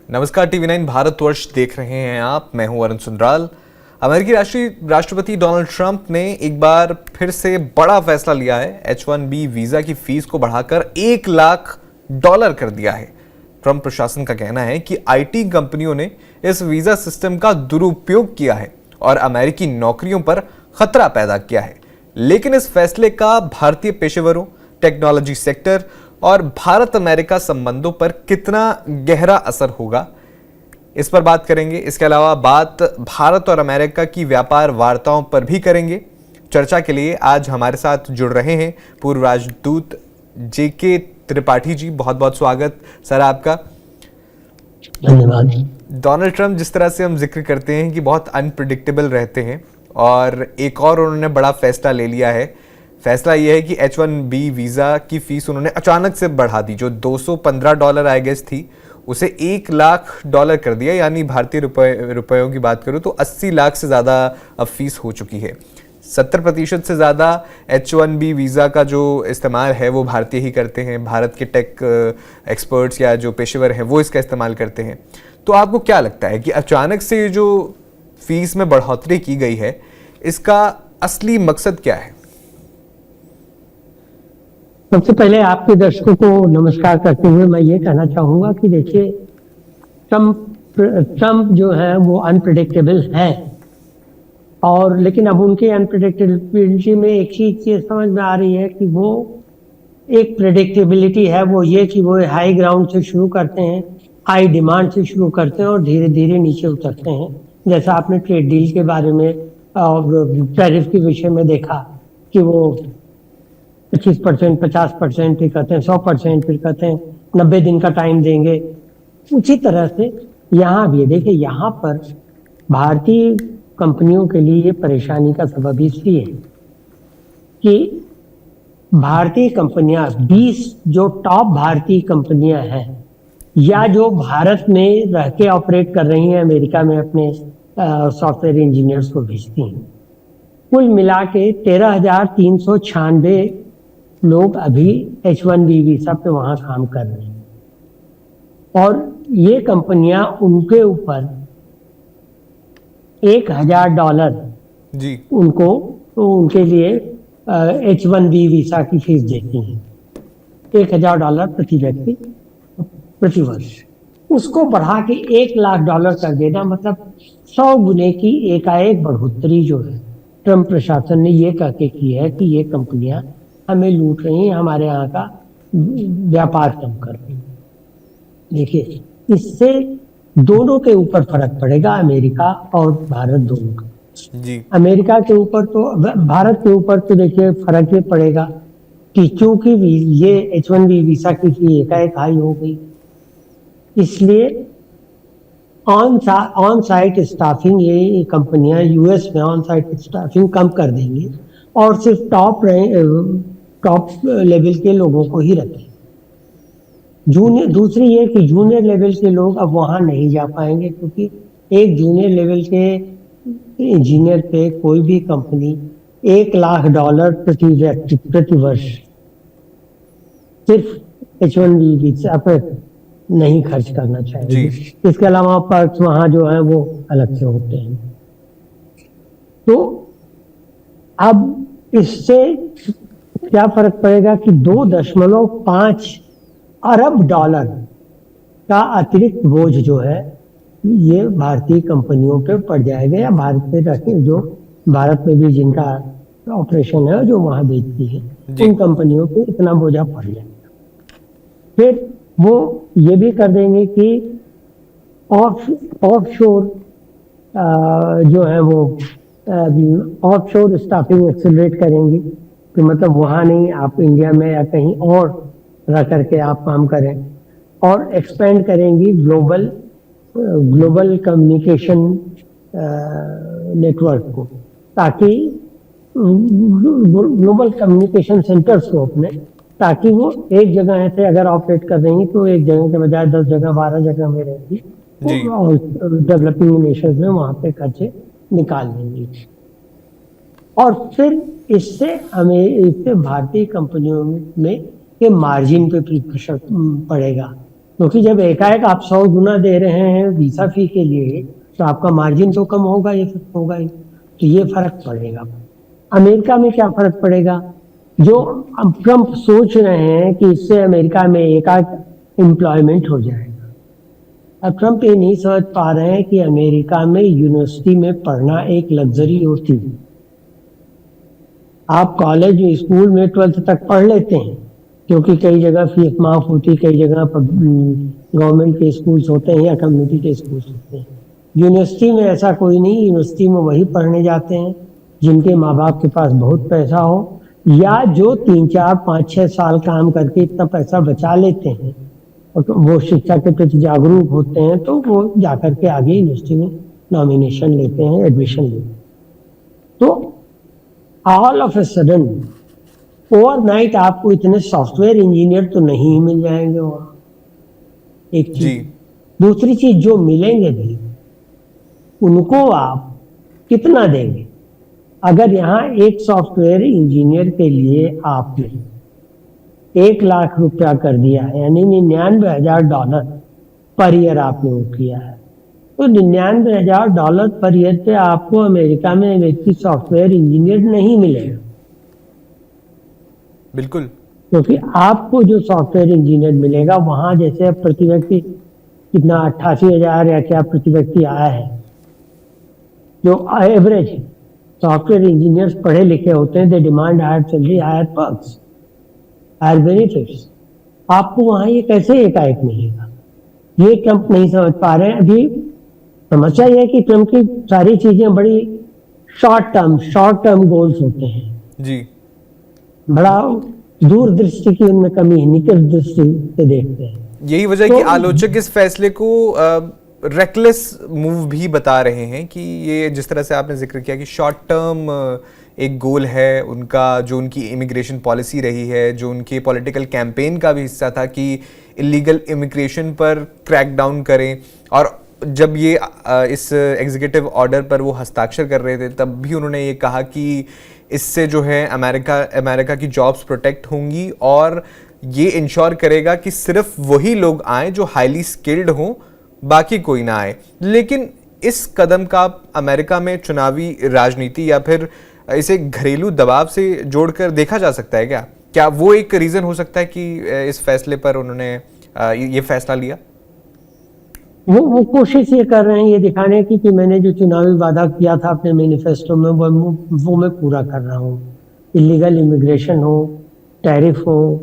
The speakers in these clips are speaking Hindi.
नमस्कार, टीवी 9 भारतवर्ष देख रहे हैं आप। मैं हूं वरुण सुंदराल। अमेरिकी राष्ट्रपति डोनाल्ड ट्रंप ने एक बार फिर से बड़ा फैसला लिया है। H1B वीजा की फीस को बढ़ाकर $1 लाख कर दिया है। ट्रंप प्रशासन का कहना है कि आईटी कंपनियों ने इस वीजा सिस्टम का दुरुपयोग किया है और अमेरिकी नौकरियों पर खतरा पैदा किया है। लेकिन इस फैसले का भारतीय पेशेवरों, टेक्नोलॉजी सेक्टर और भारत अमेरिका संबंधों पर कितना गहरा असर होगा, इस पर बात करेंगे। इसके अलावा बात भारत और अमेरिका की व्यापार वार्ताओं पर भी करेंगे। चर्चा के लिए आज हमारे साथ जुड़ रहे हैं पूर्व राजदूत जेके त्रिपाठी जी। बहुत बहुत स्वागत सर आपका। धन्यवाद। डोनाल्ड ट्रंप जिस तरह से हम जिक्र करते हैं कि बहुत अनप्रिडिक्टेबल रहते हैं, और एक और उन्होंने बड़ा फैसला ले लिया है। फैसला यह है कि H1B वीज़ा की फीस उन्होंने अचानक से बढ़ा दी। जो $215 आई गेस थी, उसे $1 लाख कर दिया। यानी भारतीय रुपयों की बात करूं तो 80 लाख से ज़्यादा अब फीस हो चुकी है। 70% से ज़्यादा H1B वीज़ा का जो इस्तेमाल है वो भारतीय ही करते हैं। भारत के टेक एक्सपर्ट्स या जो पेशेवर हैं वो इसका इस्तेमाल करते हैं। तो आपको क्या लगता है कि अचानक से जो फीस में बढ़ोतरी की गई है, इसका असली मकसद क्या है? सबसे पहले आपके दर्शकों को नमस्कार करते हुए मैं ये कहना चाहूंगा कि देखिए, ट्रंप जो है वो अनप्रेडिक्टेबल है, और लेकिन अब उनके अनप्रेडिक्टेबिलिटी में एक चीज ये समझ में आ रही है कि वो एक प्रेडिक्टेबिलिटी है, वो ये कि वो हाई ग्राउंड से शुरू करते हैं, हाई डिमांड से शुरू करते हैं और धीरे धीरे नीचे उतरते हैं। जैसा आपने ट्रेड डील के बारे में और टैरिफ के विषय में देखा कि वो 25%, 50%, फिर कहते हैं 100%, फिर कहते हैं 90 दिन का टाइम देंगे। उसी तरह से यहाँ भी देखिए, यहाँ पर भारतीय कंपनियों के लिए ये परेशानी का सबब इसलिए है कि भारतीय कंपनियां 20 जो टॉप भारतीय कंपनियां हैं या जो भारत में रह के ऑपरेट कर रही हैं, अमेरिका में अपने सॉफ्टवेयर इंजीनियर्स को भेजती हैं, कुल मिला के 13,396 लोग अभी H1B वीजा पे वहां काम कर रहे हैं। और ये कंपनियां उनके ऊपर $1,000 जी उनको उनके लिए H1B वीजा की फीस देती हैं। $1,000 प्रति व्यक्ति प्रति वर्ष। उसको बढ़ा के $1 लाख कर देना, मतलब 100 गुने की एकाएक बढ़ोतरी जो है ट्रंप प्रशासन ने ये कह के की है कि ये कंपनियां हमें लूट रही हैं, हमारे यहाँ का व्यापार कम कर रही हैं। देखिए, इससे दोनों के ऊपर फर्क पड़ेगा, अमेरिका और भारत दोनों का। जी अमेरिका के ऊपर तो, भारत के ऊपर तो देखिए फर्क ये पड़ेगा कि क्योंकि ये H1B वीजा की फी एकाएक हाई हो गई, इसलिए ऑन साइट स्टाफिंग ये कंपनियां यूएस में ऑन साइट स्टाफिंग कम कर देंगी और सिर्फ टॉप लेवल के लोगों को ही रखें। दूसरी ये कि जूनियर लेवल के लोग अब वहां नहीं जा पाएंगे, क्योंकि एक जूनियर लेवल के इंजीनियर पे कोई भी कंपनी $1 लाख प्रति व्यक्ति प्रति वर्ष सिर्फ H1B वीजा पर नहीं खर्च करना चाहिए। इसके अलावा पर्क्स वहां जो है वो अलग से होते हैं। तो अब इससे क्या फर्क पड़ेगा कि $2.5 अरब का अतिरिक्त बोझ जो है ये भारतीय कंपनियों पे पड़ जाएगा, या भारत में रखे जो भारत में भी जिनका ऑपरेशन है जो वहां बेचती है, उन कंपनियों पे इतना बोझा पड़ जाएगा। फिर वो ये भी कर देंगे कि ऑफशोर जो है वो ऑफशोर स्टाफिंग एक्सेलरेट करेंगे, कि मतलब वहाँ नहीं, आप इंडिया में या कहीं और रह करके आप काम करें, और एक्सपेंड करेंगी ग्लोबल कम्युनिकेशन नेटवर्क को, ताकि ग्लोबल कम्युनिकेशन सेंटर्स को अपने, ताकि वो एक जगह से अगर ऑपरेट कर रही हैं तो एक जगह के बजाय 10 जगह 12 जगह में रहेगी, और डेवलपिंग नेशंस में वहां पे खर्चे निकाल लेंगी। और फिर इससे भारतीय कंपनियों में के मार्जिन पे प्रेशर पड़ेगा, क्योंकि जब एकाएक आप 100 गुना दे रहे हैं वीसा फी के लिए, तो आपका मार्जिन तो कम होगा, ये होगा ही। तो ये फर्क पड़ेगा। अमेरिका में क्या फर्क पड़ेगा? जो अब ट्रम्प सोच रहे हैं कि इससे अमेरिका में एकाएक एम्प्लॉयमेंट हो जाएगा। अब ट्रम्प ये नहीं समझ पा रहे हैं कि अमेरिका में यूनिवर्सिटी में पढ़ना एक लग्जरी होती है। आप कॉलेज स्कूल में 12th तक पढ़ लेते हैं, क्योंकि कई जगह फीस माफ होती, कई जगह गवर्नमेंट के स्कूल्स होते हैं या कम्युनिटी के स्कूल्स होते हैं। यूनिवर्सिटी में ऐसा कोई नहीं। यूनिवर्सिटी में वही पढ़ने जाते हैं जिनके माँ बाप के पास बहुत पैसा हो, या जो 3, 4, 5, 6 साल काम करके इतना पैसा बचा लेते हैं और तो वो शिक्षा के प्रति जागरूक होते हैं, तो वो जाकर के आगे यूनिवर्सिटी में नॉमिनेशन लेते हैं, एडमिशन लेते हैं। तो all of a sudden overnight आपको इतने सॉफ्टवेयर इंजीनियर तो नहीं मिल जाएंगे वहां, एक चीज। दूसरी चीज, जो मिलेंगे भी उनको आप कितना देंगे? अगर यहाँ एक सॉफ्टवेयर इंजीनियर के लिए आपने 1 लाख रुपया कर दिया है, यानी $99,000 पर ईयर आपने वो किया है, तो $99,000 पर ईयर पे आपको अमेरिका में एक व्यक्ति सॉफ्टवेयर इंजीनियर नहीं मिलेगा। बिल्कुल। क्योंकि आपको जो सॉफ्टवेयर इंजीनियर मिलेगा वहां, जैसे प्रति व्यक्ति कितना 88,000 या क्या प्रति व्यक्ति आया है, जो एवरेज है। सॉफ्टवेयर इंजीनियर्स पढ़े लिखे होते हैं, they demand higher salary, higher perks, higher benefits. आपको वहां ये कैसे एकाएक मिलेगा? ये ट्रम्प नहीं समझ पा रहे हैं। अभी समस्या यह है कि ट्रम्प की सारी चीजें बड़ी शॉर्ट टर्म गोल्स होते हैं जी। बड़ा दूरदृष्टि की उनमें कमी है, निकट दृष्टि से देखते हैं। यही वजह है कि आलोचक इस फैसले को रेकलेस मूव भी बता रहे हैं कि ये जिस तरह से आपने जिक्र किया कि शॉर्ट टर्म एक गोल है उनका, जो उनकी इमिग्रेशन पॉलिसी रही है, जो उनके पॉलिटिकल कैंपेन का भी हिस्सा था कि इलीगल इमिग्रेशन पर क्रैक डाउन करें। और जब ये इस एग्जीक्यूटिव ऑर्डर पर वो हस्ताक्षर कर रहे थे, तब भी उन्होंने ये कहा कि इससे जो है अमेरिका की जॉब्स प्रोटेक्ट होंगी और ये इंश्योर करेगा कि सिर्फ वही लोग आए जो हाईली स्किल्ड हों, बाकी कोई ना आए। लेकिन इस कदम का अमेरिका में चुनावी राजनीति या फिर इसे घरेलू दबाव से जोड़कर देखा जा सकता है क्या? क्या वो एक रीजन हो सकता है कि इस फैसले पर उन्होंने ये फैसला लिया? वो कोशिश ये कर रहे हैं ये दिखाने की कि मैंने जो चुनावी वादा किया था अपने मैनिफेस्टो में वो मैं पूरा कर रहा हूँ। इलीगल इमिग्रेशन हो, टैरिफ हो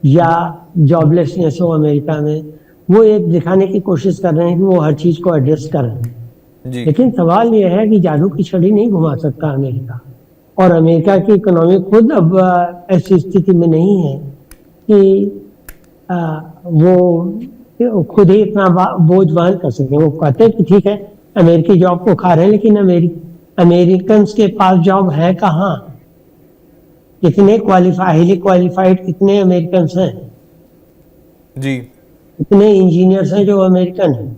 या जॉबलेसनेस हो अमेरिका में, वो एक दिखाने की कोशिश कर रहे हैं कि वो हर चीज को एड्रेस कर रहे हैं। लेकिन सवाल ये है कि जादू की छड़ी नहीं घुमा सकता अमेरिका, और अमेरिका की इकोनॉमी खुद अब ऐसी स्थिति में नहीं है कि वो खुद ही इतना बोझ वहन कर सके। वो कहते हैं कि ठीक है अमेरिकी जॉब को खा रहे हैं, लेकिन अमेरिकन के पास जॉब है कहाँ? कितने हाईली क्वालिफाइड कितने अमेरिकन हैं जी? कितने इंजीनियर्स हैं जो अमेरिकन हैं?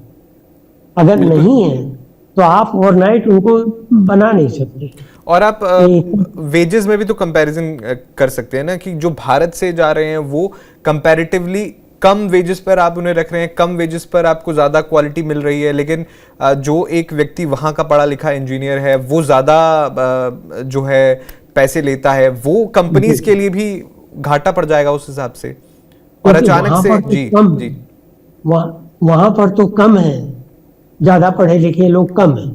अगर नहीं है तो आप ओवरनाइट उनको बना नहीं सकते। और आप वेजेस में भी तो कंपैरिजन कर सकते हैं ना, कि जो भारत से जा रहे हैं वो कंपैरेटिवली कम वेजेस पर आप उन्हें रख रहे हैं, कम वेजेस पर आपको ज़्यादा क्वालिटी मिल रही है, लेकिन जो एक व्यक्ति वहाँ का पढ़ा लिखा इंजीनियर है वो ज़्यादा जो है पैसे लेता है, वो कंपनीज के लिए भी घाटा पड़ जाएगा उस हिसाब से। और अचानक से जी वहां पर तो कम है, ज्यादा पढ़े लिखे लोग कम हैं,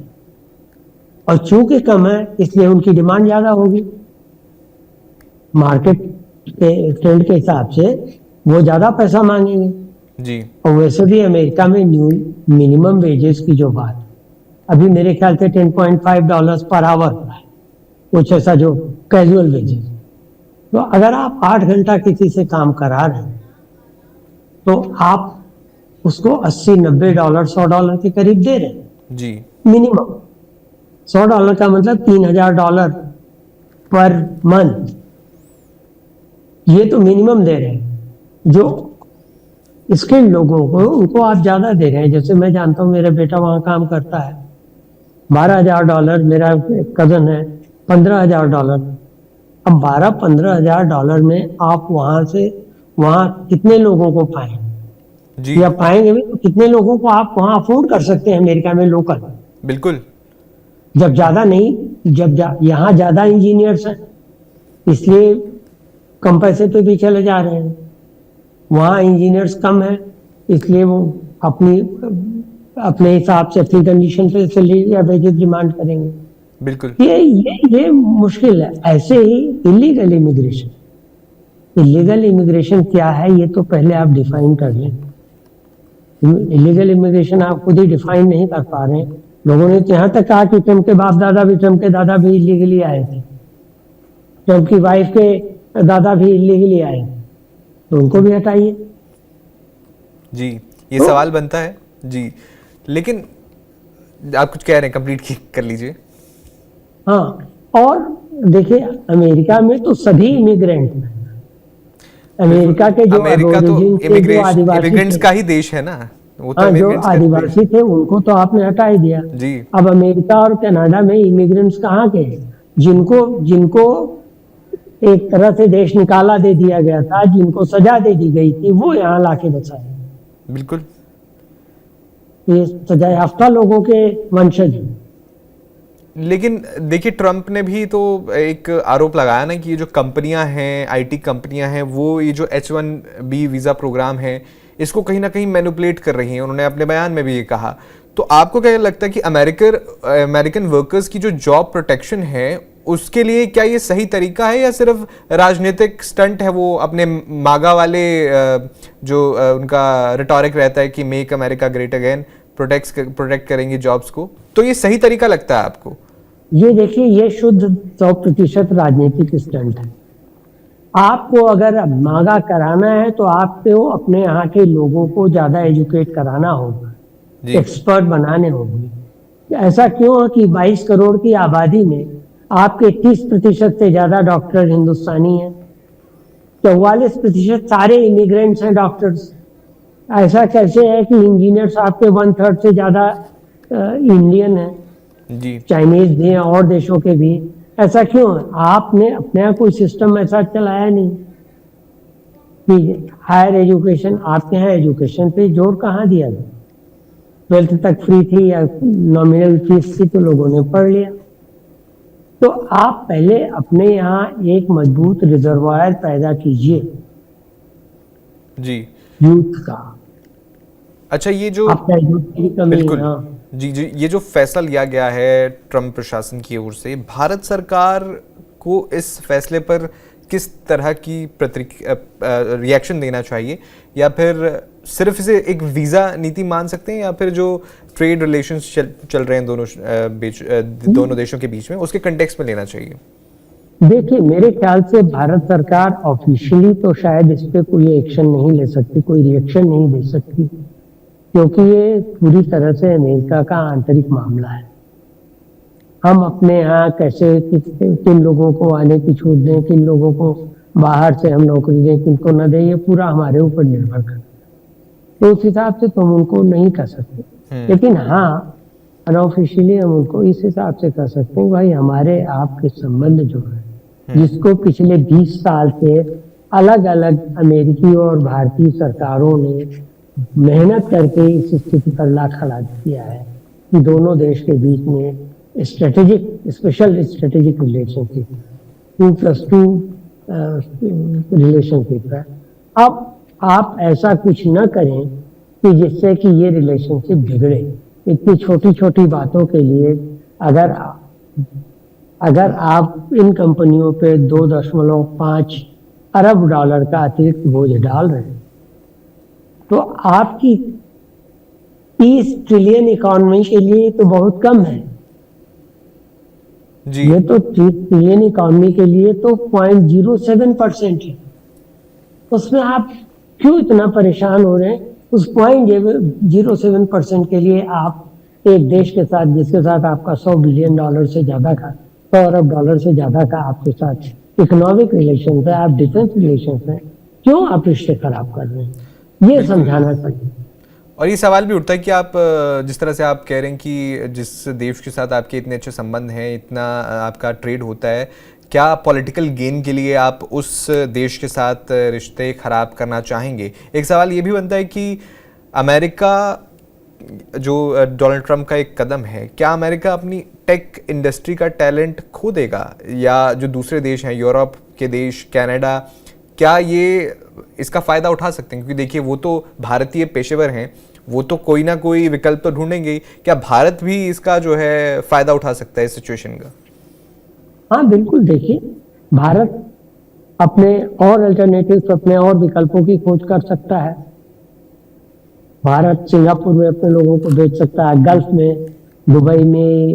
और चूंकि कम है इसलिए उनकी डिमांड ज्यादा होगी। मार्केट के ट्रेंड के हिसाब से वो ज्यादा पैसा मांगेंगे जी। और वैसे भी अमेरिका में मिनिमम वेजेस की जो बात अभी मेरे ख्याल से $10.5 पर आवर है, कुछ ऐसा जो कैजुअल वेजेस। तो अगर आप 8 घंटा किसी से काम करा रहे हैं तो आप उसको $80-90 $100 के करीब दे रहे हैं जी मिनिमम। $100 का मतलब $3,000 पर मंथ, ये तो मिनिमम दे रहे हैं। जो स्किल्ड लोगों को उनको आप ज्यादा दे रहे हैं। जैसे मैं जानता हूँ मेरा बेटा वहां काम करता है, $12,000, मेरा कजन है $15,000। अब $12-15,000 में आप वहां कितने लोगों को पाए जी या पाएंगे भी तो कितने लोगों को आप वहां अफोर्ड कर सकते हैं अमेरिका में लोकल, बिल्कुल। जब ज्यादा नहीं, यहाँ ज्यादा इंजीनियर्स हैं इसलिए कम पैसे पे भी चले जा रहे हैं, वहाँ इंजीनियर्स कम है इसलिए वो अपनी अपने हिसाब से अपनी कंडीशन पे सैलरी या वेजेस डिमांड करेंगे। बिल्कुल। ये मुश्किल है। ऐसे ही इलीगल इमिग्रेशन, इलीगल इमिग्रेशन क्या है ये तो पहले आप डिफाइन कर लें। इलीगल इमिग्रेशन आप खुद ही डिफाइन नहीं कर पा रहे हैं। लोगों ने तो यहाँ तक कहा कि ट्रम्प के बाप दादा भी, ट्रम्प के दादा भी इलीगली आए थे, ट्रम्प की वाइफ के दादा भी इलीगली आए थे, तो उनको भी हटाइए। जी ये तो सवाल बनता है जी, लेकिन आप कुछ कह रहे हैं, कंप्लीट कर लीजिए। हाँ, और देखिए अमेरिका में तो सभी इमिग्रेंट हैं। अमेरिका के जो अमेरिका तो origin से जो आदिवासी इमिग्रेंट्स थे, का ही देश है ना, वो तो हाँ, जो इमिग्रेंट्स का देश आदिवासी थे उनको तो आपने हटा ही दिया। जी। अब अमेरिका और कनाडा में इमिग्रेंट्स कहाँ के हैं? जिनको जिनको एक तरह से देश निकाला दे दिया गया था, जिनको सजा दे दी गई थी, वो यहाँ लाके बसाए। बिल्कुल। ये सजा याफ्ता लोगों के वंशज हैं। लेकिन देखिए ट्रम्प ने भी तो एक आरोप लगाया ना कि ये जो कंपनियां हैं, आईटी कंपनियां हैं, वो ये जो H1B वीज़ा प्रोग्राम है इसको कहीं ना कहीं मैनिपुलेट कर रही हैं। उन्होंने अपने बयान में भी ये कहा। तो आपको क्या लगता है कि अमेरिकन वर्कर्स की जो जॉब प्रोटेक्शन है उसके लिए क्या ये सही तरीका है, या सिर्फ राजनीतिक स्टंट है? वो अपने मागा वाले जो उनका रिटोरिक रहता है कि make America great again, protect करेंगे जॉब्स को, तो ये सही तरीका लगता है आपको? ये देखिए, ये शुद्ध 100% राजनीतिक स्टंट है। आपको अगर मांगा कराना है तो आपको अपने यहाँ के लोगों को ज्यादा एजुकेट कराना होगा, एक्सपर्ट बनाने होंगे। ऐसा क्यों है कि 22 करोड़ की आबादी में आपके 30% से ज्यादा डॉक्टर हिंदुस्तानी हैं, 44% सारे इमिग्रेंट्स हैं डॉक्टर्स। ऐसा कैसे है कि इंजीनियर्स आपके 1/3 से ज्यादा इंडियन है, जी चाइनीज भी हैं और देशों के भी। ऐसा क्यों है? आपने अपने यहाँ कोई सिस्टम ऐसा चलाया नहीं कि हायर एजुकेशन, आपके यहाँ एजुकेशन पे जोर कहाँ दिया गया? 12th तक फ्री थी या नॉमिनल फीस थी तो लोगों ने पढ़ लिया। तो आप पहले अपने यहाँ एक मजबूत रिजर्वायर पैदा कीजिए जी यूथ का। अच्छा, ये जो आपका यूथ की कमी है। बिल्कुल हाँ। जी जी, ये जो फैसला लिया गया है ट्रम्प प्रशासन की ओर से, भारत सरकार को इस फैसले पर किस तरह की रिएक्शन देना चाहिए, या फिर सिर्फ इसे एक वीज़ा नीति मान सकते हैं, या फिर जो ट्रेड रिलेशंस चल रहे हैं दोनों देशों के बीच में, उसके कंटेक्स्ट में लेना चाहिए? देखिए, मेरे ख्याल से भारत सरकार ऑफिशियली तो शायद इस पे कोई एक्शन नहीं ले सकती, कोई रिएक्शन नहीं दे सकती, क्योंकि ये पूरी तरह से अमेरिका का आंतरिक मामला है। हम अपने यहाँ कैसे किन लोगों को आने की छूट दें, किन लोगों को बाहर से हम नौकरी दें, किनको न दें, ये पूरा हमारे ऊपर निर्भर करता है। तो उस हिसाब से तो हम उनको नहीं कर सकते, लेकिन हाँ अनऑफिशियली हम उनको इस हिसाब से कर सकते हैं, भाई हमारे आपके संबंध जो है, जिसको पिछले 20 साल से अलग अलग अमेरिकी और भारतीय सरकारों ने मेहनत करके इस स्थिति पर ला खड़ा किया है कि दोनों देश के बीच में स्पेशल स्ट्रेटेजिक रिलेशनशिप, 2+2 रिलेशनशिप है। अब आप ऐसा कुछ न करें कि जिससे कि ये रिलेशनशिप बिगड़े। इतनी छोटी छोटी बातों के लिए अगर आप इन कंपनियों पे 2.5 अरब डॉलर का अतिरिक्त बोझ डाल रहे हैं, तो आपकी 30 ट्रिलियन इकोनॉमी के लिए तो बहुत कम है जी। ये तो 30 ट्रिलियन इकोनॉमी के लिए तो 0.07% है। उसमें आप क्यों इतना परेशान हो रहे हैं? उस 0.07% के लिए आप एक देश के साथ, जिसके साथ आपका $100 बिलियन से ज्यादा का, $100 अरब से ज्यादा का आपके साथ इकोनॉमिक रिलेशन है, आप डिफेंस रिलेशन है, क्यों आप रिश्ते खराब कर रहे हैं? ये समझाना चाहिए। और ये सवाल भी उठता है कि आप जिस तरह से आप कह रहे हैं कि जिस देश के साथ आपके इतने अच्छे संबंध हैं, इतना आपका ट्रेड होता है, क्या पॉलिटिकल गेन के लिए आप उस देश के साथ रिश्ते खराब करना चाहेंगे? एक सवाल ये भी बनता है कि अमेरिका जो डोनाल्ड ट्रंप का एक कदम है, क्या अमेरिका अपनी टेक इंडस्ट्री का टैलेंट खो देगा, या जो दूसरे देश हैं, यूरोप के देश, कनाडा, क्या ये इसका फ़ायदा उठा सकते हैं? क्योंकि देखिए वो तो भारतीय पेशेवर हैं, वो तो कोई ना कोई विकल्प तो ढूंढेंगे ही। क्या भारत भी इसका जो है फ़ायदा उठा सकता है इस सिचुएशन का? हाँ बिल्कुल, देखिए भारत अपने और अल्टरनेटिव्स, अपने और विकल्पों की खोज कर सकता है। भारत सिंगापुर में अपने लोगों को भेज सकता है, गल्फ में, दुबई में,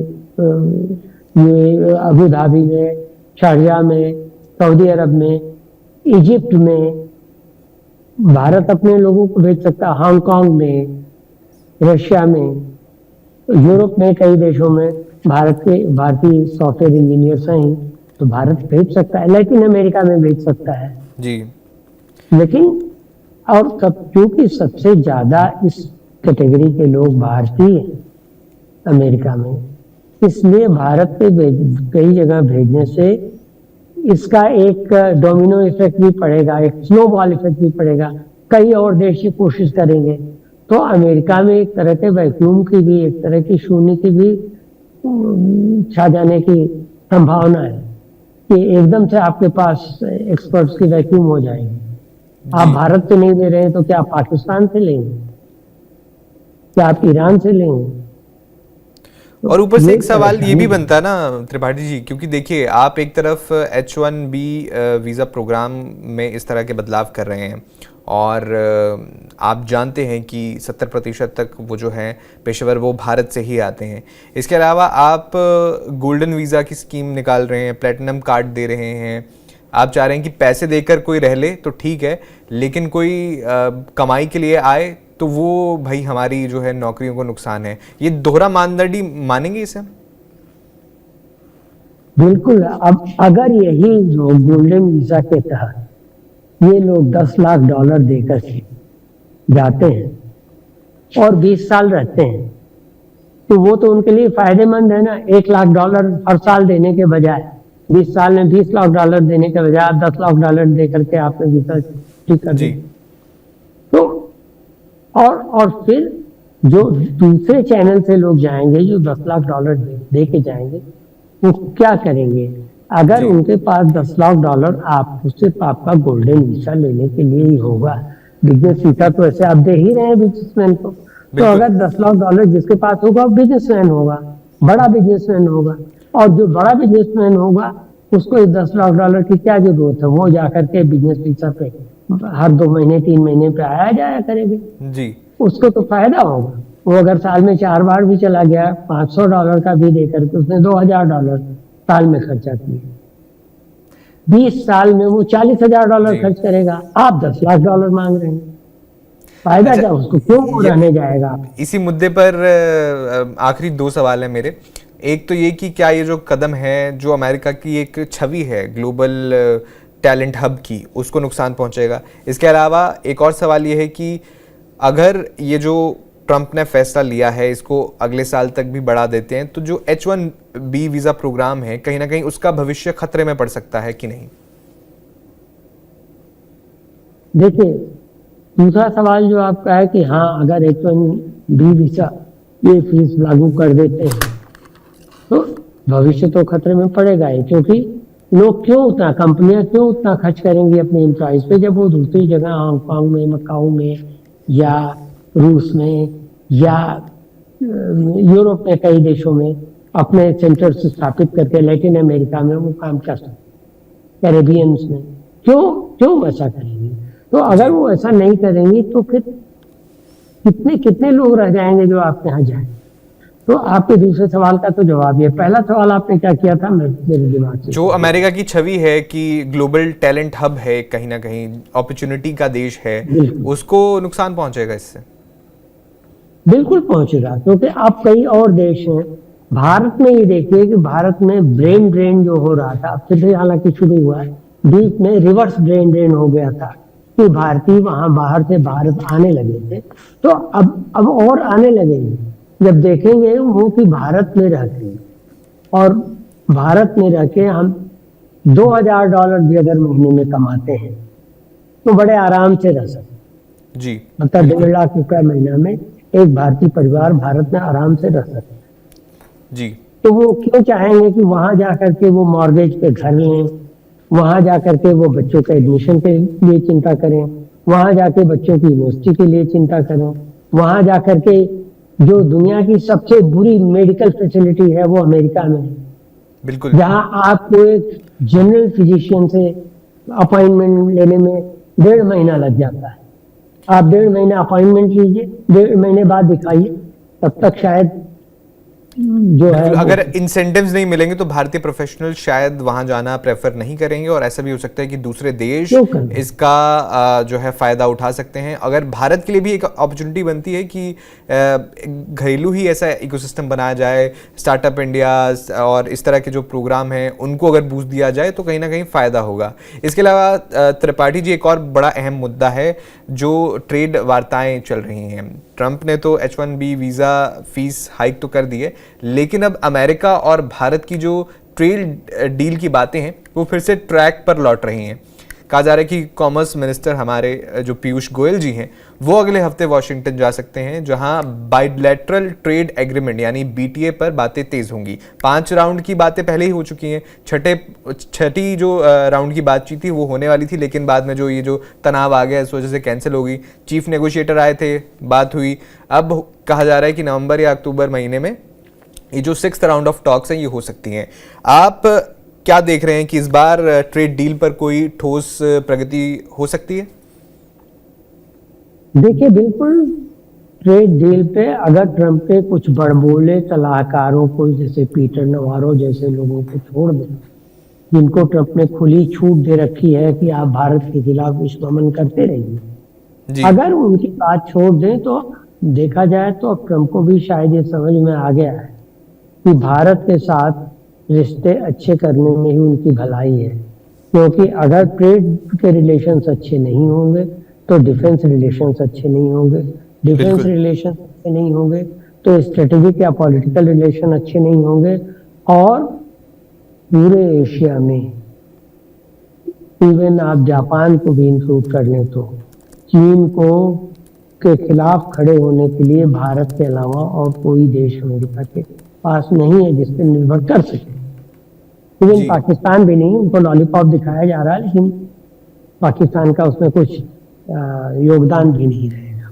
अबू धाबी में, शारजाह में, सऊदी अरब में, इजिप्ट में भारत अपने लोगों को भेज सकता है, हांगकांग में, रशिया में, यूरोप में कई देशों में भारतीय सॉफ्टवेयर इंजीनियर्स हैं, तो भारत भेज सकता है, लैटिन अमेरिका में भेज सकता है जी। लेकिन और क्योंकि सबसे ज्यादा इस कैटेगरी के लोग भारतीय अमेरिका में, इसलिए भारत पे कई जगह भेजने से इसका एक डोमिनो इफेक्ट भी पड़ेगा, एक स्नोबॉल इफेक्ट भी पड़ेगा। कई और देश ये कोशिश करेंगे, तो अमेरिका में एक तरह के वैक्यूम की भी, एक तरह की शून्य की भी छा जाने की संभावना है कि एकदम से आपके पास एक्सपर्ट्स की वैक्यूम हो जाएगी। आप भारत से नहीं दे रहे हैं तो क्या आप पाकिस्तान से लेंगे, क्या आप ईरान से लेंगे? और ऊपर से एक सवाल ये भी बनता है ना त्रिपाठी जी, क्योंकि देखिए आप एक तरफ H1B वीज़ा प्रोग्राम में इस तरह के बदलाव कर रहे हैं, और आप जानते हैं कि 70% तक वो जो हैं पेशेवर वो भारत से ही आते हैं। इसके अलावा आप गोल्डन वीज़ा की स्कीम निकाल रहे हैं, प्लेटिनम कार्ड दे रहे हैं, आप चाह रहे हैं कि पैसे देकर कोई रह ले तो ठीक है, लेकिन कोई कमाई के लिए आए तो वो भाई हमारी जो है नौकरियों को नुकसान है। ये दोहरा मानदंड ही मानेंगे इसे? बिल्कुल। अब अगर यही जो गोल्डन वीजा के तहत ये लोग $10 लाख देकर जाते हैं और 20 साल रहते हैं, तो वो तो उनके लिए फायदेमंद है ना। $1 लाख हर साल देने के बजाय 20 साल में $20 लाख देने के बजाय $10 लाख दे करके आपने वीजा ठीक कर दी। तो और फिर जो दूसरे चैनल से लोग जाएंगे, जो $10 लाख दे के जाएंगे, वो क्या करेंगे? अगर उनके पास $10 लाख आप सिर्फ आपका गोल्डन वीजा लेने के लिए ही होगा, बिजनेस वीजा तो ऐसे आप दे ही रहे हैं बिजनेसमैन को, तो अगर $10 लाख जिसके पास होगा बिजनेसमैन होगा, बड़ा बिजनेसमैन होगा, और जो बड़ा बिजनेसमैन होगा उसको इस $10 लाख की क्या जरूरत है? वो जाकर के बिजनेस वीजा पे हर 2 महीने 3 महीने पे आया जाया करेंगे जी, उसको तो फायदा होगा। वो अगर साल में 4 बार भी चला गया, $500 का भी देकर के उसने $2000 साल में खर्चा किया, 20 साल में वो $40,000 खर्च करेगा, आप $10 लाख मांग रहे हैं, फायदा क्या उसको? क्यों रहने जाएगा? इसी मुद्दे पर आखिरी 2 सवाल है मेरे। एक तो ये कि क्या ये जो कदम है, जो अमेरिका की एक छवि है ग्लोबल टैलेंट हब की, उसको नुकसान पहुंचेगा? इसके अलावा एक और सवाल ये है कि अगर ये जो ट्रंप ने फैसला लिया है इसको अगले साल तक भी बढ़ा देते हैं, तो जो H1B वीज़ा प्रोग्राम है, कहीं ना कहीं उसका भविष्य खतरे में पड़ सकता है कि नहीं? देखिए, दूसरा सवाल जो आपका है कि हाँ, अगर H1B वीजा ये फीस लागू कर देते हैं तो भविष्य तो खतरे में पड़ेगा ही, क्योंकि लोग क्यों उतना, कंपनियां क्यों उतना खर्च करेंगी अपने एम्प्लॉइज पे, जब वो दूसरी जगह हांगकांग में, मकाऊ में, या रूस में, या यूरोप में कई देशों में अपने सेंटर स्थापित करके, लैटिन अमेरिका में वो काम कर सकते, कैरेबियंस में, क्यों ऐसा करेंगे? तो अगर वो ऐसा नहीं करेंगी तो फिर कितने लोग रह जाएंगे जो आपके यहाँ जाए? तो आपके दूसरे सवाल का तो जवाब ये, पहला सवाल आपने क्या किया था मेरे दिमाग से, जो अमेरिका की छवि है कि ग्लोबल टैलेंट हब है, कहीं ना कहीं अपॉर्चुनिटी का देश है, उसको नुकसान पहुंचेगा इससे? बिल्कुल पहुंचेगा, क्योंकि आप कई और देश हैं, भारत में ये देखिए कि भारत में ब्रेन ड्रेन जो हो रहा था, अब फिर हालांकि शुरू हुआ है, बीच में रिवर्स ब्रेन ड्रेन हो गया था कि भारतीय वहां बाहर से भारत आने लगे थे, तो अब और आने लगेंगे जब देखेंगे वो कि भारत में रहते हैं, और भारत में रह के हम $2000 भी अगर महीने में कमाते हैं तो बड़े आराम से रह सकते, जी मतलब बिल्कुल। 1.5 लाख रुपया महीना में एक भारतीय परिवार भारत में आराम से रह सकता है। जी तो वो क्यों चाहेंगे कि वहां जाकर के वो मॉर्गेज पे घर लें, वहां जाकर के वो बच्चों के एडमिशन के लिए चिंता करें, वहां जाके बच्चों की यूनिवर्सिटी के लिए चिंता करें, वहां जाकर के जो दुनिया की सबसे बुरी मेडिकल फैसिलिटी है वो अमेरिका में है, बिल्कुल। जहां आपको एक जनरल फिजिशियन से अपॉइंटमेंट लेने में 1.5 महीना लग जाता है। आप 1.5 महीना अपॉइंटमेंट लीजिए, 1.5 महीने बाद दिखाइए, तब तक शायद जो है बिल्कुल, वो अगर इंसेंटिव्स नहीं मिलेंगे तो भारतीय प्रोफेशनल शायद वहां जाना प्रेफर नहीं करेंगे, और ऐसा भी हो सकता है कि दूसरे देश क्यों करना। इसका जो है फायदा उठा सकते हैं। अगर भारत के लिए भी एक अपॉर्चुनिटी बनती है कि घरेलू ही ऐसा इकोसिस्टम बनाया जाए, स्टार्टअप इंडिया और इस तरह के जो प्रोग्राम हैं उनको अगर बूस्ट दिया जाए तो कहीं ना कहीं फायदा होगा। इसके अलावा त्रिपाठी जी, एक और बड़ा अहम मुद्दा है जो ट्रेड वार्ताएं चल रही हैं। ट्रंप ने तो H1B वीज़ा फीस हाइक तो कर दी है, लेकिन अब अमेरिका और भारत की जो ट्रेड डील की बातें हैं वो फिर से ट्रैक पर लौट रही हैं। कहा जा रहा है कि कॉमर्स मिनिस्टर हमारे जो पीयूष गोयल जी हैं वो अगले हफ्ते वॉशिंगटन जा सकते हैं, जहां बाइलेटरल ट्रेड एग्रीमेंट यानी BTA पर बातें तेज होंगी। 5 राउंड की बातें पहले ही हो चुकी हैं, छठी जो राउंड की बातचीत थी वो होने वाली थी, लेकिन बाद में जो तनाव आ गया इस वजह से कैंसिल हो गई। चीफ नेगोशिएटर आए थे, बात हुई। अब कहा जा रहा है कि नवंबर या अक्टूबर महीने में ये जो 6th राउंड ऑफ टॉक्स हैं ये हो सकती हैं। आप क्या देख रहे हैं कि इस बार ट्रेड डील पर कोई ठोस प्रगति हो सकती है? देखिए, बिल्कुल ट्रेड डील पे अगर ट्रंप के कुछ बड़बोले सलाहकारों को, जैसे पीटर नवारो जैसे लोगों को छोड़ दें, जिनको ट्रंप ने खुली छूट दे रखी है कि आप भारत के खिलाफ विश्वमन करते रहिए, जी अगर उनकी बात छोड़ दें तो देखा जाए तो अब ट्रंप को भी शायद ये समझ में आ गया है कि भारत के साथ रिश्ते अच्छे करने में ही उनकी भलाई है। क्योंकि अगर ट्रेड के रिलेशंस अच्छे नहीं होंगे तो डिफेंस रिलेशंस अच्छे नहीं होंगे, डिफेंस बिल्कुल। रिलेशंस अच्छे नहीं होंगे तो स्ट्रेटेजिक या पॉलिटिकल रिलेशन अच्छे नहीं होंगे, और पूरे एशिया में, इवन आप जापान को भी इंक्लूड कर लें तो चीन को के खिलाफ खड़े होने के लिए भारत के अलावा और कोई देश अमेरिका के पास नहीं है जिस पर निर्भर कर सके। इवन जी पाकिस्तान भी नहीं, उनको लॉलीपॉप दिखाया जा रहा है लेकिन पाकिस्तान का उसमें कुछ योगदान भी नहीं रहेगा।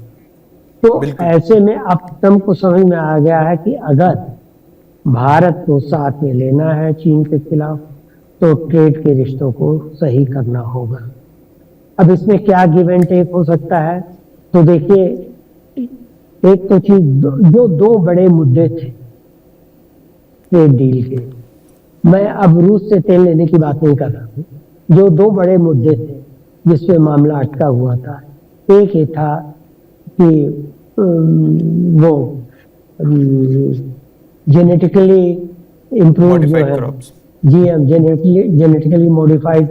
तो बिल्कुल। ऐसे में अब ट्रंप को समझ में आ गया है कि अगर भारत को साथ में लेना है चीन के खिलाफ तो ट्रेड के रिश्तों को सही करना होगा। अब इसमें क्या गिव एंड टेक हो सकता है, तो देखिए, एक तो चीज, जो 2 बड़े मुद्दे थे ट्रेड डील के, मैं अब रूस से तेल लेने की बात नहीं कर रहा हूँ, जो 2 बड़े मुद्दे थे जिसपे मामला अटका हुआ था, एक ये था कि वो जेनेटिकली इम्प्रूव जो है GM, genetically modified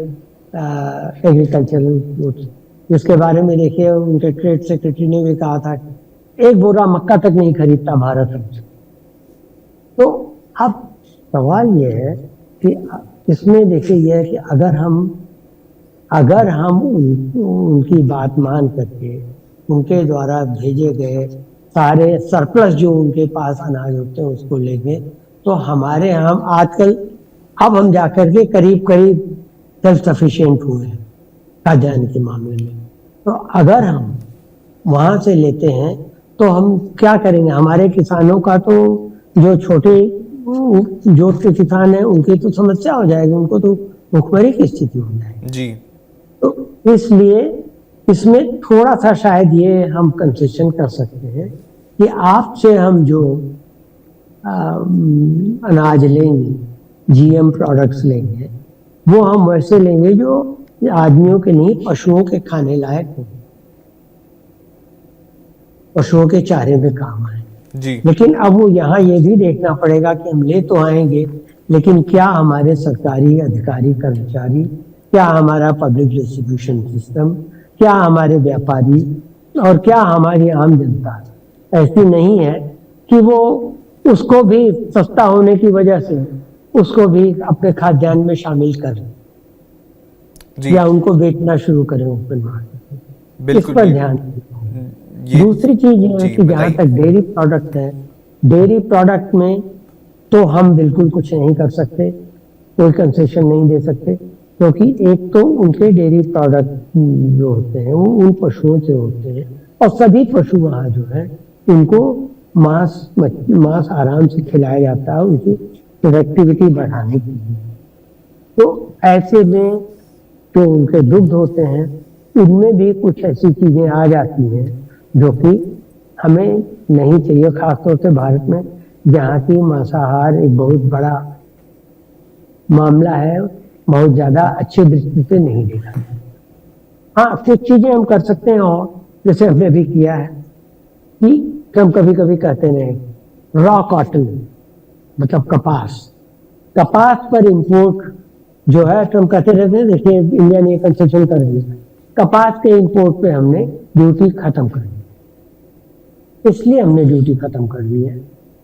agricultural foods, जिसके बारे में देखिए उनके ट्रेड सेक्रेटरी ने भी कहा था कि 1 बोरा मक्का तक नहीं खरीदता भारत हमसे। तो अब सवाल ये है कि इसमें देखिए यह है कि अगर हम उनकी बात मान करके उनके द्वारा भेजे गए सारे सरप्लस जो उनके पास अनाज होते हैं उसको लेंगे तो हमारे हम आजकल, अब हम जाकर के करीब करीब सेल्फ सफिशिएंट हुए हैं खाद्यान्न के मामले में। तो अगर हम वहां से लेते हैं तो हम क्या करेंगे, हमारे किसानों का तो, जो छोटे जोत के किसान हैं उनकी तो समस्या हो जाएगी, उनको तो भुखमरी की स्थिति हो जाएगी। जी तो इसलिए इसमें थोड़ा सा शायद ये हम कंसेशन कर सकते हैं कि आपसे हम जो अनाज लेंगे, GM प्रोडक्ट्स लेंगे, वो हम वैसे लेंगे जो आदमियों के नहीं, पशुओं के खाने लायक हो, पशुओं के चारे में काम आए। जी लेकिन अब वो यहाँ ये भी देखना पड़ेगा कि हम ले तो आएंगे, लेकिन क्या हमारे सरकारी अधिकारी कर्मचारी, क्या हमारा पब्लिक डिस्ट्रीब्यूशन सिस्टम, क्या हमारे व्यापारी और क्या हमारी आम जनता ऐसी नहीं है कि वो उसको भी सस्ता होने की वजह से उसको भी अपने खाद्यान्न में शामिल करें जी या उनको बेचना शुरू करें ओपन मार्केट में। इस बिल्कुल पर जी। ध्यान दें। दूसरी चीज ये है जी कि जहां बताइए। तक डेयरी प्रोडक्ट है, डेयरी प्रोडक्ट में तो हम बिल्कुल कुछ नहीं कर सकते, कोई कंसेशन नहीं दे सकते, क्योंकि एक तो उनके डेयरी प्रोडक्ट जो होते हैं वो उन पशुओं से होते हैं, और सभी पशु वहां जो है उनको मांस आराम से खिलाया जाता है उनकी प्रोडक्टिविटी बढ़ाने के लिए। तो ऐसे में जो उनके दुग्ध होते हैं उनमें भी कुछ ऐसी चीजें आ जाती हैं जो कि हमें नहीं चाहिए, खासतौर से भारत में जहाँ की मांसाहार एक बहुत बड़ा मामला है, बहुत ज्यादा अच्छी दृष्टि से नहीं देखा जाता। हाँ, कुछ चीजें हम कर सकते हैं, और जैसे हमने भी किया है कि हम कभी कभी कहते हैं रॉ कॉटन, मतलब कपास, कपास पर इंपोर्ट जो है तो हम कहते रहते हैं, देखिए इंडिया ने कंसेशन कर दिया, कपास के इंपोर्ट पे हमने ड्यूटी खत्म कर दी। इसलिए हमने ड्यूटी खत्म कर दी है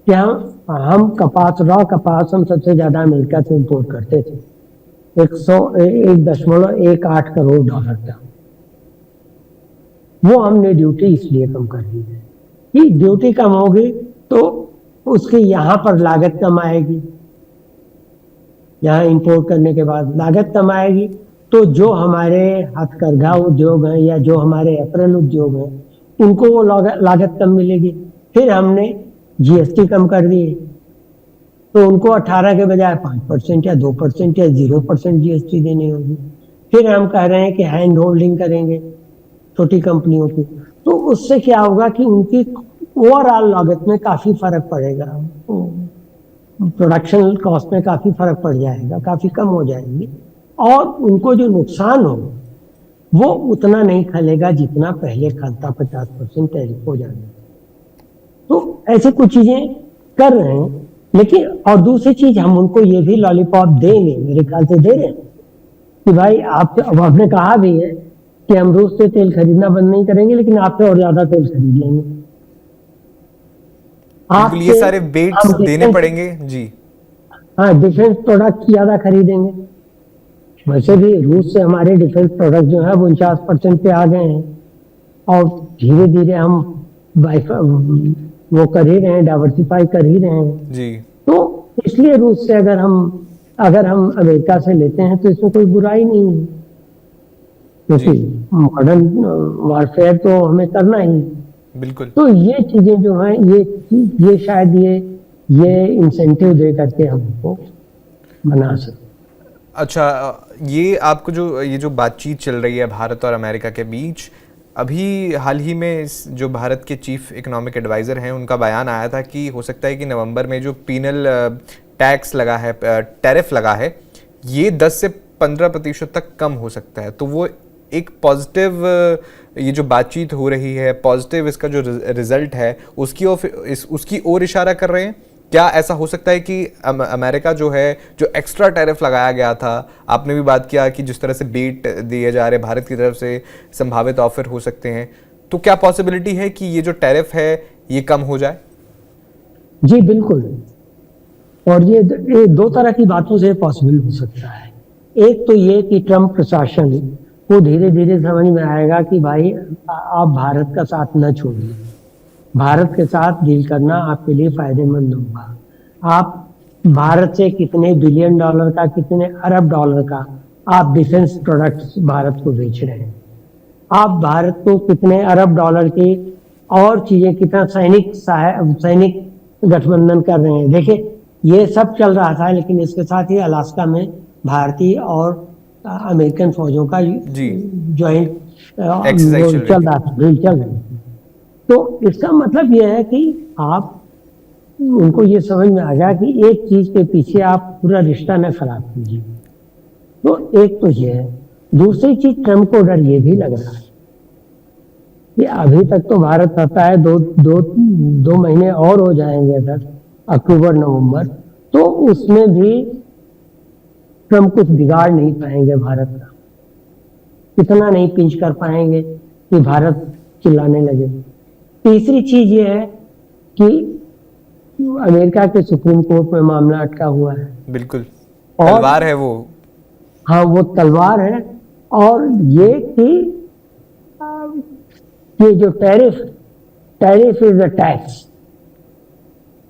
कि हम कपास, रॉ कपास हम सबसे ज्यादा अमेरिका से इंपोर्ट करते थे, 1.18 करोड़ डॉलर का। वो हमने ड्यूटी इसलिए कम कर दी है कि ड्यूटी कम होगी तो उसकी यहाँ पर लागत कम आएगी, यहाँ इंपोर्ट करने के बाद लागत कम आएगी, तो जो हमारे हथकरघा उद्योग हैं या जो हमारे अपरेल उद्योग हैं उनको वो लागत कम मिलेगी। फिर हमने जीएसटी कम कर दी, तो उनको 18 के बजाय 5% या 2% या 0% जीएसटी देनी होगी। फिर हम कह रहे हैं कि हैंड होल्डिंग करेंगे छोटी कंपनियों की, तो उससे क्या होगा कि उनकी ओवरऑल लागत में काफी फर्क पड़ेगा, प्रोडक्शन कॉस्ट में काफी फर्क पड़ जाएगा, काफी कम हो जाएगी, और उनको जो नुकसान हो वो उतना नहीं खलेगा जितना पहले खलता, 50% टैरिफ हो जाएगा। तो ऐसी कुछ चीजें कर रहे हैं, लेकिन और दूसरी चीज हम उनको ये भी लॉलीपॉप देंगे, मेरे ख्याल से दे रहे हैं कि भाई आप, अब आपने कहा भी है कि हम रूस से तेल खरीदना बंद नहीं करेंगे, लेकिन आपसे और ज्यादा तेल खरीद लेंगे। बिल्कुल, ये आपसे सारे बेट्स हम देने पड़ेंगे जी। हाँ, डिफेंस प्रोडक्ट ज्यादा खरीदेंगे। वैसे भी रूस से हमारे डिफेंस प्रोडक्ट जो है वो 49% पे आ गए हैं, और धीरे धीरे हम वो कर ही रहे हैं, डाइवर्सिफाई कर ही रहे हैं। जी तो इसलिए रूस से अगर हम अमेरिका से लेते हैं तो इसमें कोई बुराई नहीं है, क्योंकि मॉडर्न वॉरफेयर तो हमें करना ही। बिल्कुल। तो ये चीजें जो हैं, ये शायद ये इंसेंटिव दे करके हमको बना सकते। अच्छा, ये आपको ये जो बातचीत चल रही है भारत और अमेरिका के बीच, अभी हाल ही में जो भारत के चीफ इकोनॉमिक एडवाइज़र हैं उनका बयान आया था कि हो सकता है कि नवंबर में जो पीनल टैक्स लगा है, टैरिफ लगा है, ये 10 से 15% तक कम हो सकता है। तो वो एक पॉजिटिव, ये जो बातचीत हो रही है, पॉजिटिव इसका जो रिजल्ट है उसकी ओर इशारा कर रहे हैं। क्या ऐसा हो सकता है कि अमेरिका जो है, जो एक्स्ट्रा टैरिफ लगाया गया था, आपने भी बात किया कि जिस तरह से बेट दिए जा रहे भारत की तरफ से संभावित ऑफर हो सकते हैं, तो क्या पॉसिबिलिटी है कि ये जो टैरिफ है ये कम हो जाए? जी बिल्कुल, और ये दो तरह की बातों से पॉसिबल हो सकता है। एक तो ये कि ट्रम्प प्रशासन को धीरे धीरे समझ में आएगा कि भाई आप भारत का साथ न छोड़िए, भारत के साथ डील करना आपके लिए फायदेमंद होगा। आप भारत से कितने बिलियन डॉलर का, कितने अरब डॉलर का आप डिफेंस प्रोडक्ट्स भारत को बेच रहे हैं, आप भारत को कितने अरब डॉलर की और चीजें, कितना सैनिक गठबंधन कर रहे हैं। देखिए ये सब चल रहा था, लेकिन इसके साथ ही अलास्का में भारतीय और अमेरिकन फौजों का ज्वाइंट चल रहा था, ड्रिल चल रही थी। तो इसका मतलब यह है कि आप उनको ये समझ में आ गया कि एक चीज के पीछे आप पूरा रिश्ता न खराब कीजिए। तो एक तो ये है। दूसरी चीज, ट्रम्प को डर ये भी लग रहा है कि अभी तक तो भारत आता है, दो महीने और हो जाएंगे अगर अक्टूबर नवंबर, तो उसमें भी ट्रम्प कुछ बिगाड़ नहीं पाएंगे भारत का, इतना नहीं पिंच कर पाएंगे कि भारत चिल्लाने लगे। तीसरी चीज ये है कि अमेरिका के सुप्रीम कोर्ट में मामला अटका हुआ है। बिल्कुल, तलवार है वो। हाँ, वो तलवार है। और ये कि ये जो tariff tariff is a tax,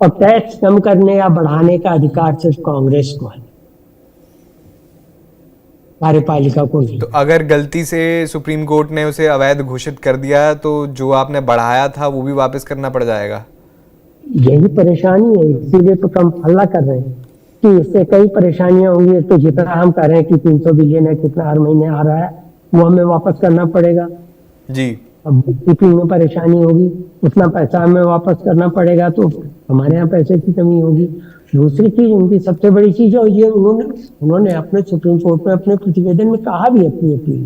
और टैक्स कम करने या बढ़ाने का अधिकार सिर्फ कांग्रेस को है, कार्यपालिका को नहीं। तो अगर गलती से सुप्रीम कोर्ट ने उसे अवैध घोषित कर दिया तो जो आपने बढ़ाया था वो भी वापस करना पड़ जाएगा। यही परेशानी है, इसीलिए तो हम हल्ला कर रहे हैं कि इससे कई परेशानियां होंगी। तो जितना हम कह रहे हैं कि 300 बिलियन है, कितना हर महीने आ रहा है, वो हमें वापस करना पड़ेगा। जी। अब कीपिंग में परेशानी होगी, उतना पैसा हमें वापस करना पड़ेगा, तो हमारे यहाँ पैसे की कमी होगी। दूसरी चीज, उनकी सबसे बड़ी चीज है ये, उन्होंने अपने सुप्रीम कोर्ट में अपने प्रतिवेदन में कहा भी अपनी अपील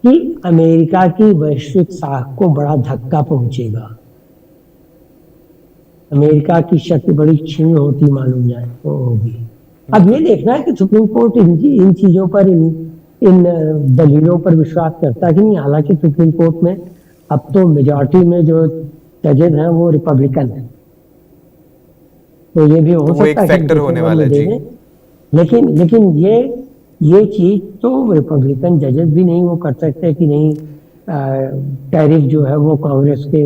कि अमेरिका की वैश्विक साख को बड़ा धक्का पहुंचेगा, अमेरिका की शक्ति बड़ी क्षीण होती मालूम जाए तो होगी। अब ये देखना है कि सुप्रीम कोर्ट इन चीजों पर, इन दलीलों पर विश्वास करता कि नहीं। हालांकि सुप्रीम कोर्ट में अब तो मेजॉरिटी में जो जजेस हैं वो रिपब्लिकन है, तो ये भी हो सकता है एक फैक्टर होने वाला है जी। लेकिन ये चीज तो रिपब्लिकन जजेस भी नहीं वो कर सकते कि नहीं, टैरिफ जो है वो कांग्रेस के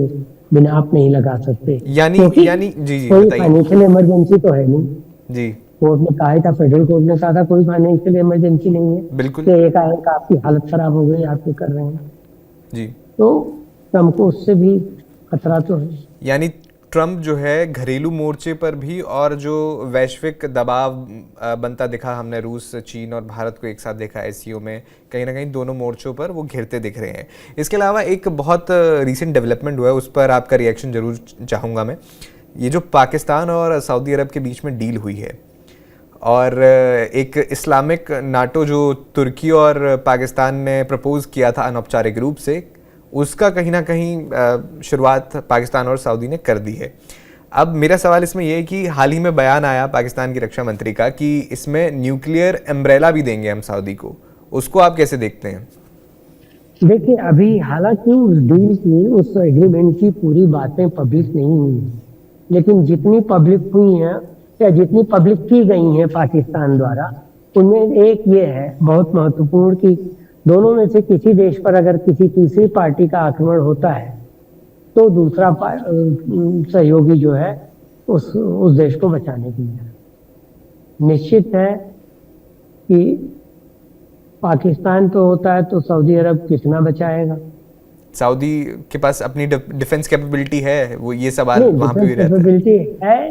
बिना आप नहीं लगा सकते, यानी जी कोई फाइनेंशियल इमरजेंसी तो है नहीं जी। कोर्ट ने कहा था, फेडरल कोर्ट ने कहा था कोई फाइनेंशियल इमरजेंसी नहीं है, बिल्कुल। कि एक आपकी हालत खराब हो गई, आप ये कर रहे हैं जी, तो हमको उससे भी खतरा तो है। यानी ट्रम्प जो है घरेलू मोर्चे पर भी और जो वैश्विक दबाव बनता दिखा, हमने रूस, चीन और भारत को एक साथ देखा एससीओ में, कहीं ना कहीं दोनों मोर्चों पर वो घिरते दिख रहे हैं। इसके अलावा एक बहुत रीसेंट डेवलपमेंट हुआ है, उस पर आपका रिएक्शन जरूर चाहूँगा मैं। ये जो पाकिस्तान और सऊदी अरब के बीच में डील हुई है, और एक इस्लामिक नाटो जो तुर्की और पाकिस्तान ने प्रपोज किया था अनौपचारिक रूप से, उसका कहीं ना कहीं शुरुआत पाकिस्तान और सऊदी ने कर दी है। अब मेरा सवाल इसमें यह है कि हाल ही में बयान आया पाकिस्तान की रक्षा मंत्री का कि इसमें न्यूक्लियर एम्ब्रेला भी देंगे हम सऊदी को, उसको आप कैसे देखते हैं? देखिए, अभी हालांकि उस डील की, उस एग्रीमेंट की पूरी बातें पब्लिक नहीं हुई, लेकिन जितनी पब्लिक हुई हैं या जितनी पब्लिक की गई हैं पाकिस्तान द्वारा, उनमें एक ये है बहुत महत्वपूर्ण कि दोनों में से किसी देश पर अगर किसी तीसरी पार्टी का आक्रमण होता है तो दूसरा सहयोगी जो है उस देश को बचाने के लिए निश्चित है कि पाकिस्तान तो होता है तो सऊदी अरब कितना बचाएगा। सऊदी के पास अपनी डिफेंस कैपेबिलिटी है, वो ये सवाल वहां पे भी रहता है। कैपेबिलिटी है,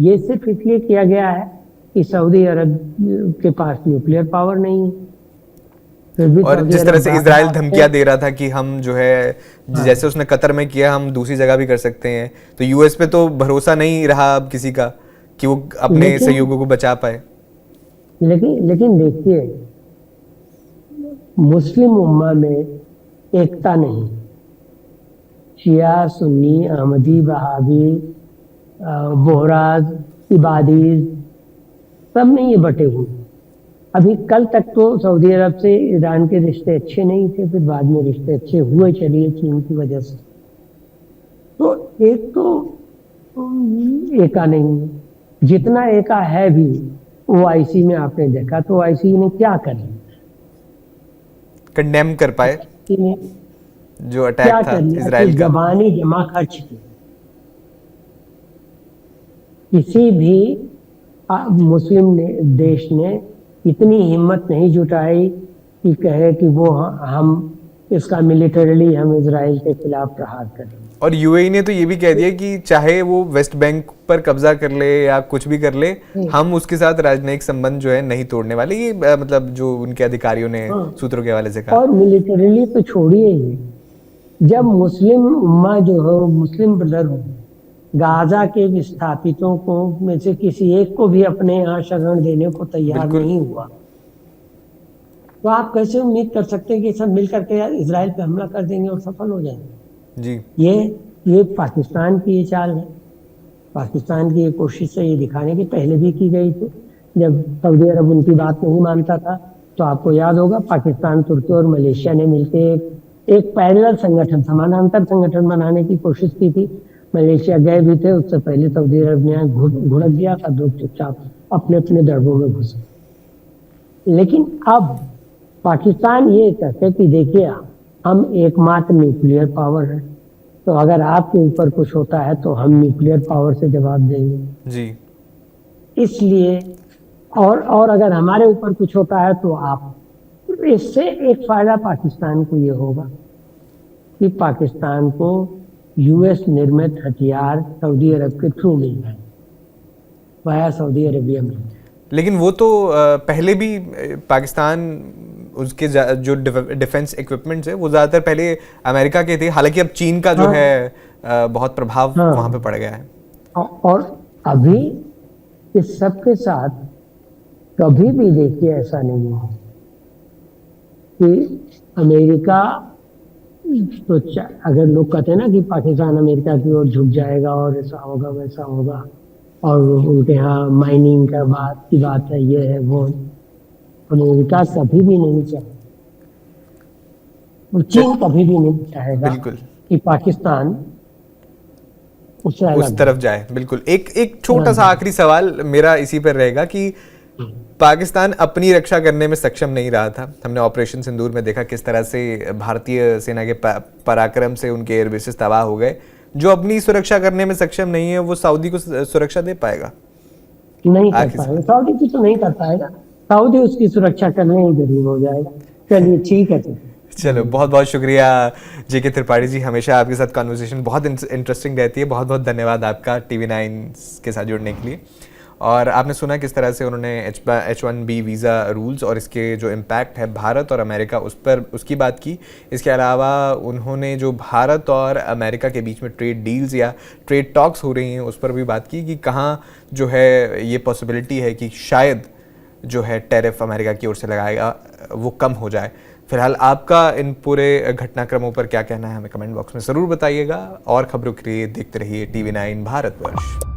ये सिर्फ इसलिए किया गया है कि सऊदी अरब के पास न्यूक्लियर पावर नहीं है। और जिस तरह से इजराइल धमकियां दे रहा था कि हम जो है, जैसे उसने कतर में किया हम दूसरी जगह भी कर सकते हैं, तो यूएस पे तो भरोसा नहीं रहा अब किसी का कि वो अपने सहयोगियों को बचा पाए। लेकिन देखिए, मुस्लिम उम्मा में एकता नहीं, शिया, सुन्नी, अहमदी, वहाबी, बोहराज, इबादीज, सब में ये बटे हुए। अभी कल तक तो सऊदी अरब से ईरान के रिश्ते अच्छे नहीं थे, फिर बाद में रिश्ते अच्छे हुए चलिए चीन की वजह से। तो एक तो एका नहीं है, जितना एका है भी वो आईसी में आपने देखा, तो आईसी ने क्या कर कंडेम कर पाए जो अटैक था इजराइल का। जबानी जमा खर्च की, किसी भी मुस्लिम देश ने इतनी हिम्मत नहीं जुटाई कि कहे कि वो हम इसका मिलिटरीली हम इजराइल के खिलाफ प्रहार करें। और यूएई ने तो ये भी कह दिया कि चाहे वो वेस्ट बैंक पर कब्जा कर ले या कुछ भी कर ले, हम उसके साथ राजनयिक संबंध जो है नहीं तोड़ने वाले। ये मतलब जो उनके अधिकारियों ने सूत्रों के हवाले से कहा। और मिलिटरीली तो छोड़िए ही, जब मुस्लिम उम्मा जो है, मुस्लिम ब्रदर हो, गाजा के विस्थापितों को में से किसी एक को भी अपने यहाँ शरण देने को तैयार नहीं हुआ, तो आप कैसे उम्मीद कर सकते हैं कि सब मिलकर के इजराइल पे हमला कर देंगे और सफल हो जाएंगे? जी, ये पाकिस्तान की ये चाल है। पाकिस्तान की ये कोशिश है ये दिखाने की, पहले भी की गई थी जब सऊदी अरब उनकी बात नहीं मानता था। तो आपको याद होगा, पाकिस्तान, तुर्की और मलेशिया ने मिलकर एक पैरेलल संगठन, समानांतर संगठन बनाने की कोशिश की थी। मलेशिया गए भी थे, उससे पहले सऊदी अरब ने घुड़क दिया था, लोग चुपचाप अपने अपने दरबों में घुस गए। लेकिन अब पाकिस्तान ये कहते कि देखिए, हम एकमात्र न्यूक्लियर पावर है, तो अगर आपके ऊपर कुछ होता है तो हम न्यूक्लियर पावर से जवाब देंगे। जी। इसलिए और अगर हमारे ऊपर कुछ होता है तो आप, इससे एक फायदा पाकिस्तान को ये होगा कि पाकिस्तान को यूएस निर्मित हथियार सऊदी अरब के थ्रू मिल जाए, वाया सऊदी अरेबिया में। लेकिन वो तो पहले भी पाकिस्तान उसके जो डिफेंस इक्विपमेंट्स है वो ज़्यादातर पहले अमेरिका के थे, हालांकि अब चीन का जो है बहुत प्रभाव वहाँ पे पड़ गया है। और अभी इस सब के साथ कभी भी देखिए ऐसा नहीं है कि अमेरिका तो अगर लोग कहते हैं ना कि पाकिस्तान अमेरिका की ओर झुक जाएगा और ऐसा होगा वैसा होगा, और उनके यहाँ माइनिंग का बात की बात है, ये है वो, अमेरिका कभी भी नहीं चाहेगा, चीन कभी भी नहीं चाहेगा कि पाकिस्तान उस तरफ जाए। बिल्कुल। एक छोटा सा आखिरी सवाल मेरा इसी पर रहेगा कि पाकिस्तान अपनी रक्षा करने में सक्षम नहीं रहा था। हमने ऑपरेशन सिंदूर में देखा किस तरह से भारतीय सेना के पराक्रम से उनके एयरबेसेस तबाह हो गए। जो अपनी सुरक्षा करने में सक्षम नहीं है वो सऊदी को सुरक्षा दे पाएगा? नहीं कर पाएगा, सऊदी की तो नहीं कर पाएगा, सऊदी उसकी सुरक्षा करने ही गरीब हो जाएगा। चलिए ठीक है। चलो, बहुत बहुत शुक्रिया जेके त्रिपाठी जी, हमेशा आपके साथ कॉन्वर्सेशन बहुत इंटरेस्टिंग रहती है। बहुत बहुत धन्यवाद आपका TV9 के साथ जुड़ने के लिए। और आपने सुना किस तरह से उन्होंने H1B वीज़ा रूल्स और इसके जो इम्पैक्ट है भारत और अमेरिका उस पर उसकी बात की। इसके अलावा उन्होंने जो भारत और अमेरिका के बीच में ट्रेड डील्स या ट्रेड टॉक्स हो रही हैं उस पर भी बात की कि कहाँ जो है ये पॉसिबिलिटी है कि शायद जो है टैरिफ अमेरिका की ओर से लगाएगा वो कम हो जाए। फिलहाल आपका इन पूरे घटनाक्रमों पर क्या कहना है हमें कमेंट बॉक्स में ज़रूर बताइएगा। और खबरों के लिए देखते रहिए TV9 भारतवर्ष।